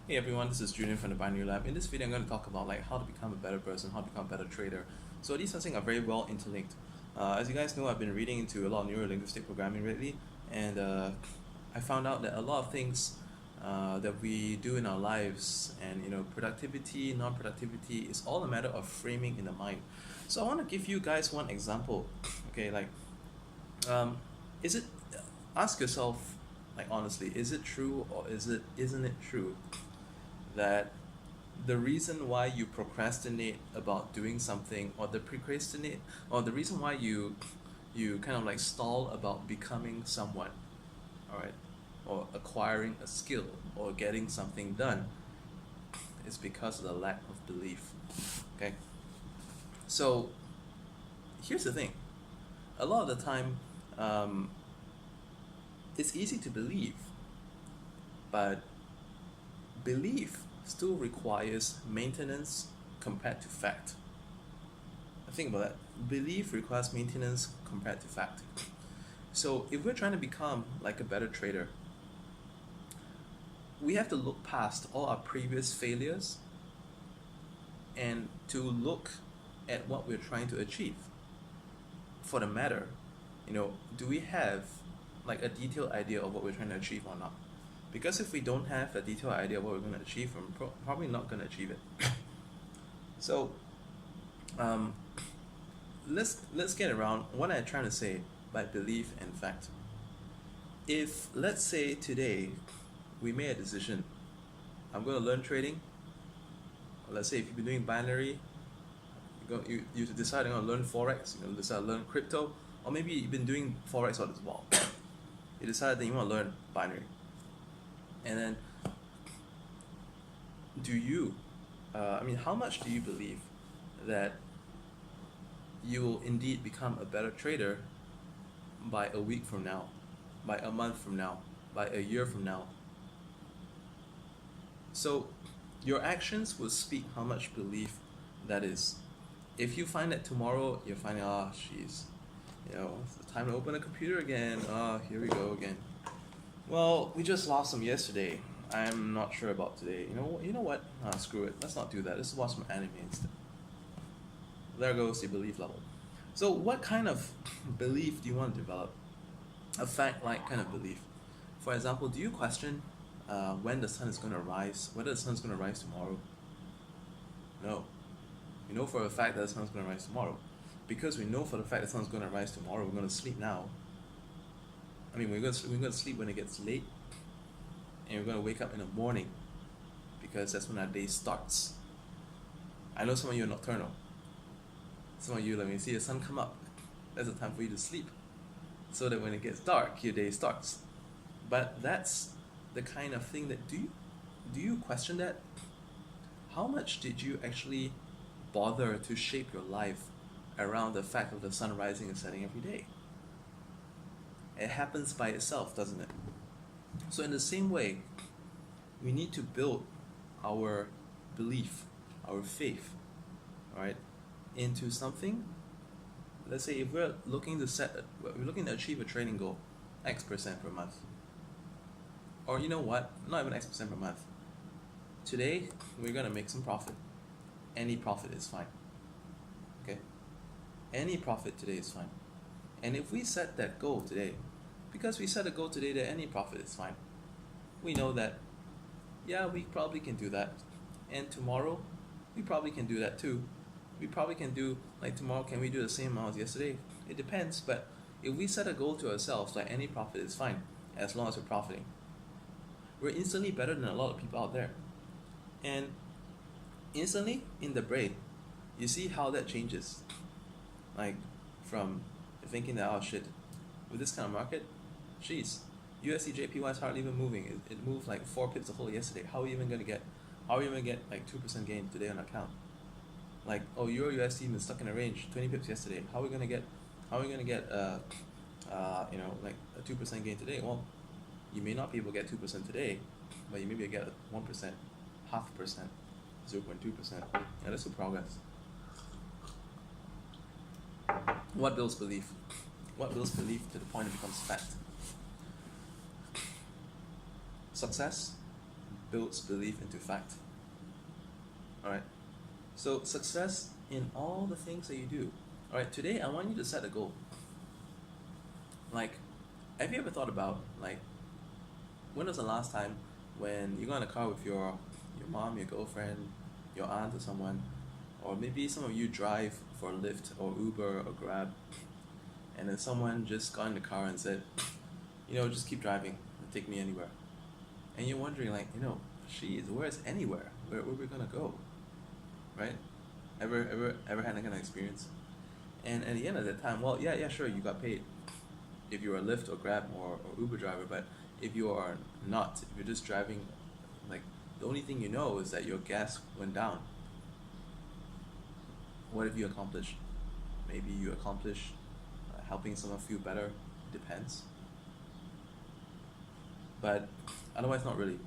Hey everyone, this is Julian from the Binary Lab. In this video, I'm going to talk about how to become a better person, how to become a better trader. So these things are very well interlinked. As you guys know, I've been reading into a lot of neuro-linguistic programming lately, and I found out that a lot of things that we do in our lives, and productivity, non-productivity, is all a matter of framing in the mind. So I want to give you guys one example. Okay, um, is it? Ask yourself, honestly, is it true or isn't it true that the reason why you procrastinate about doing something, or the reason why you kind of stall about becoming someone, all right, or acquiring a skill or getting something done, is because of the lack of belief. Okay, so here's the thing: a lot of the time, um, it's easy to believe, but belief still requires maintenance compared to fact. Think about that. Belief requires maintenance compared to fact. So if we're trying to become like a better trader, we have to look past all our previous failures and to look at what we're trying to achieve. For the matter, do we have a detailed idea of what we're trying to achieve or not? Because if we don't have a detailed idea of what we're going to achieve, we're probably not going to achieve it. So, um, let's get around what I'm trying to say by belief and fact. If let's say today we made a decision, I'm going to learn trading. Let's say if you've been doing binary, you decide you're going to learn forex, you're going to decide to learn crypto, or maybe you've been doing forex all this while. You decide that you want to learn binary, and then how much do you believe that you will indeed become a better trader by a week from now, by a month from now, by a year from now? So your actions will speak how much belief that is. If you find that tomorrow you're finding, it's time to open a computer again, here we go again. Well, we just lost some yesterday. I'm not sure about today. You know what? Screw it. Let's not do that. Let's watch some anime instead. There goes the belief level. So what kind of belief do you want to develop? A fact-like kind of belief. For example, do you question when the sun is going to rise, whether the sun is going to rise tomorrow? No. You know for a fact that the sun is going to rise tomorrow. Because we know for the fact that the sun is going to rise tomorrow, we're going to sleep now. We're going to sleep when it gets late, and we're going to wake up in the morning, because that's when our day starts. I know some of you are nocturnal. Some of you, when you see the sun come up, that's the time for you to sleep, so that when it gets dark, your day starts. But that's the kind of thing that, do you question that? How much did you actually bother to shape your life around the fact of the sun rising and setting every day? It happens by itself, doesn't it? So in the same way, we need to build our belief, our faith, all right, into something. Let's say if we're looking to achieve a trading goal, X% per month. Or you know what? Not even X% per month. Today, we're going to make some profit. Any profit is fine. Okay? Any profit today is fine. And if we set that goal today, because we set a goal today that any profit is fine, we know that, we probably can do that. And tomorrow, we probably can do that too. We probably can do, tomorrow, can we do the same amount as yesterday? It depends, but if we set a goal to ourselves, any profit is fine, as long as we're profiting, we're instantly better than a lot of people out there. And instantly, in the brain, you see how that changes. From thinking that, with this kind of market, USD JPY is hardly even moving. It moved 4 pips the whole yesterday. How are we even gonna get 2% gain today on account? Euro USD been stuck in a range, 20 pips yesterday. How are we gonna get a 2% gain today? Well, you may not be able to get 2% today, but you may be able to get 1%, 0.5%, 0.2%. Yeah, that's the progress. What builds belief? What builds belief to the point it becomes fact? Success, builds belief into fact. Alright? So success in all the things that you do. Alright, today I want you to set a goal. Like, have you ever thought about, like, when was the last time when you got in a car with your mom, your girlfriend, your aunt or someone, or maybe some of you drive for Lyft or Uber or Grab, and then someone just got in the car and said, just keep driving, take me anywhere. And you're wondering, like, geez, where's anywhere? Where are we gonna go? Right? Ever had that kind of experience? And at the end of that time, well, yeah, sure, you got paid if you're a Lyft or Grab or Uber driver, but if you are not, if you're just driving, like, the only thing you know is that your gas went down. What have you accomplished? Maybe you accomplished helping someone feel better. Depends. But otherwise, not really.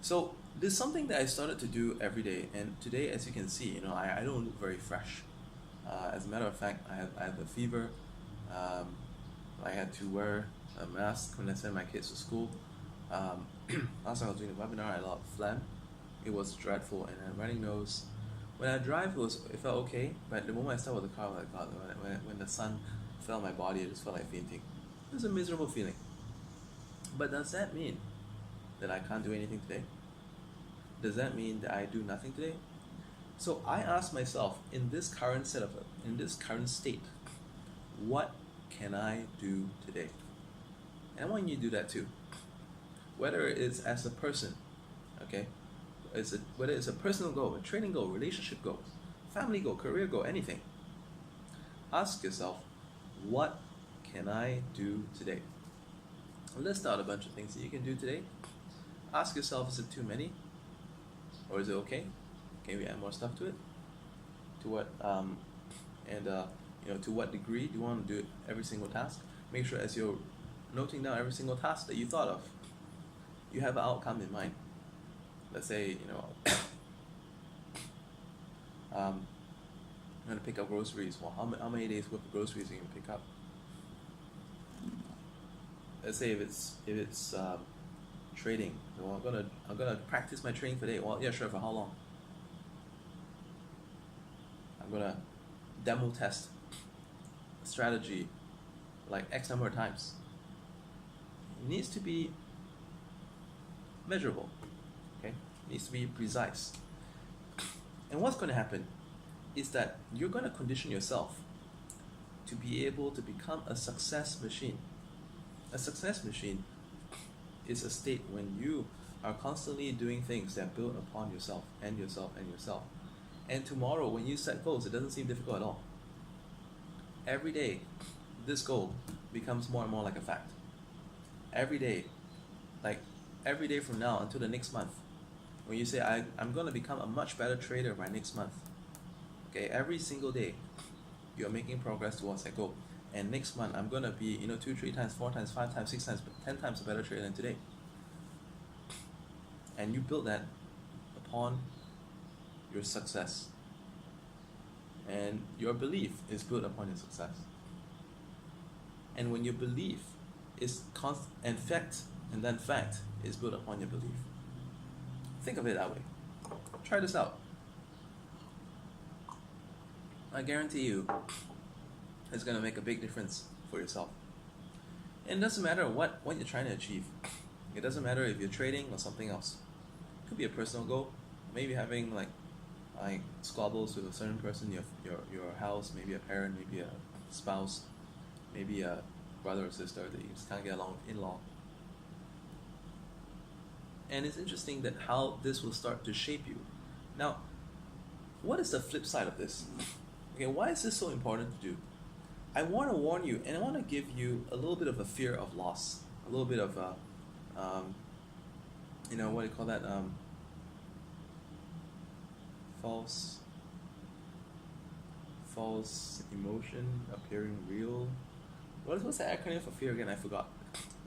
So this is something that I started to do every day, and today, as you can see, I don't look very fresh. As a matter of fact, I have a fever. I had to wear a mask when I sent my kids to school. Last time I was doing a webinar, I had a lot of phlegm. It was dreadful, and a running nose. When I drive, it felt okay, but the moment I started with the car, like God, when the sun fell on my body, it just felt like fainting. It was a miserable feeling. But does that mean that I can't do anything today? Does that mean that I do nothing today? So I ask myself, in this current state, what can I do today? And I want you to do that too. Whether it's as a person, okay? Whether it's a personal goal, a training goal, relationship goal, family goal, career goal, anything. Ask yourself, what can I do today? List out a bunch of things that you can do today. Ask yourself, is it too many? Or is it okay? Can we add more stuff to it? To what to what degree do you want to do every single task? Make sure as you're noting down every single task that you thought of, you have an outcome in mind. Let's say, I'm going to pick up groceries. Well, how many days worth of groceries are you going to pick up? Let's say if it's trading. Well, I'm gonna practice my trading today. Well, yeah, sure. For how long? I'm gonna demo test a strategy like X number of times. It needs to be measurable. Okay, it needs to be precise. And what's going to happen is that you're going to condition yourself to be able to become a success machine. A success machine is a state when you are constantly doing things that build upon yourself and yourself and yourself. And tomorrow, when you set goals, it doesn't seem difficult at all. Every day, this goal becomes more and more like a fact. Every day, like every day from now until the next month, when you say, I'm going to become a much better trader by next month, okay, every single day, you're making progress towards that goal. And next month, I'm going to be, 2, 3 times, 4 times, 5 times, 6 times, 10 times a better trader than today. And you build that upon your success. And your belief is built upon your success. And when your belief is fact is built upon your belief. Think of it that way. Try this out. I guarantee you, it's going to make a big difference for yourself. And it doesn't matter what you're trying to achieve. It doesn't matter if you're trading or something else. It could be a personal goal. Maybe having like squabbles with a certain person, your house, maybe a parent, maybe a spouse, maybe a brother or sister that you just can't get along with in-law. And it's interesting that how this will start to shape you. Now, what is the flip side of this? Okay, why is this so important to do? I want to warn you, and I want to give you a little bit of a fear of loss, a little bit of a, what do you call that? False emotion appearing real. What's the acronym for fear again? I forgot.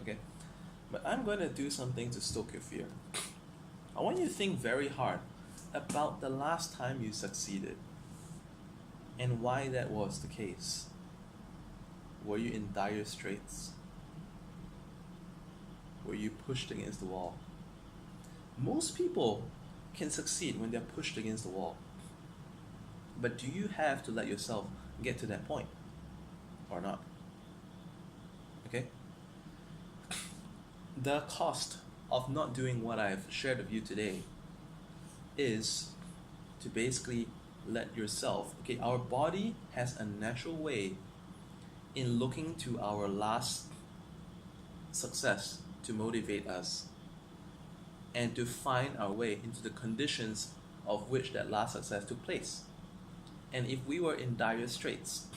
Okay, but I'm going to do something to stoke your fear. I want you to think very hard about the last time you succeeded and why that was the case. Were you in dire straits? Were you pushed against the wall? Most people can succeed when they're pushed against the wall. But do you have to let yourself get to that point or not? Okay? The cost of not doing what I've shared with you today is to basically let yourself, okay, our body has a natural way in looking to our last success to motivate us and to find our way into the conditions of which that last success took place. And if we were in dire straits,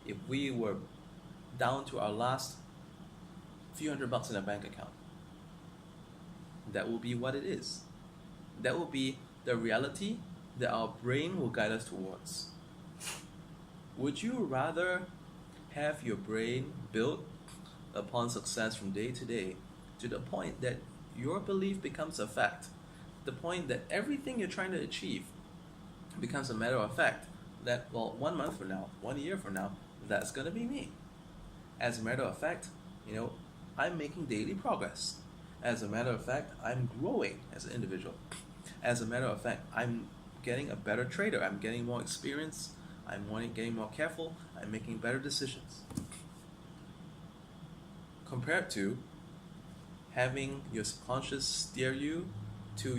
if we were down to our last few $100 in a bank account, that will be what it is. That will be the reality that our brain will guide us towards. Would you rather have your brain built upon success from day to day to the point that your belief becomes a fact, the point that everything you're trying to achieve becomes a matter of fact, that, well, 1 month from now, 1 year from now, that's going to be me. As a matter of fact, I'm making daily progress. As a matter of fact, I'm growing as an individual. As a matter of fact, I'm getting a better trader. I'm getting more experience. I'm getting more careful. I'm making better decisions. Compared to having your subconscious steer you to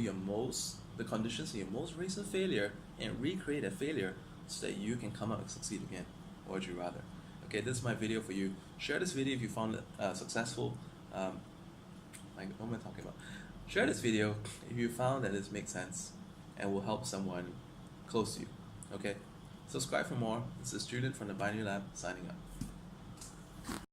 the conditions in your most recent failure and recreate a failure so that you can come up and succeed again. Or would you rather? Okay, this is my video for you. Share this video if you found it successful. What am I talking about? Share this video if you found that this makes sense and will help someone close to you. Okay? Subscribe for more. This is Julian from the Binary Lab signing up.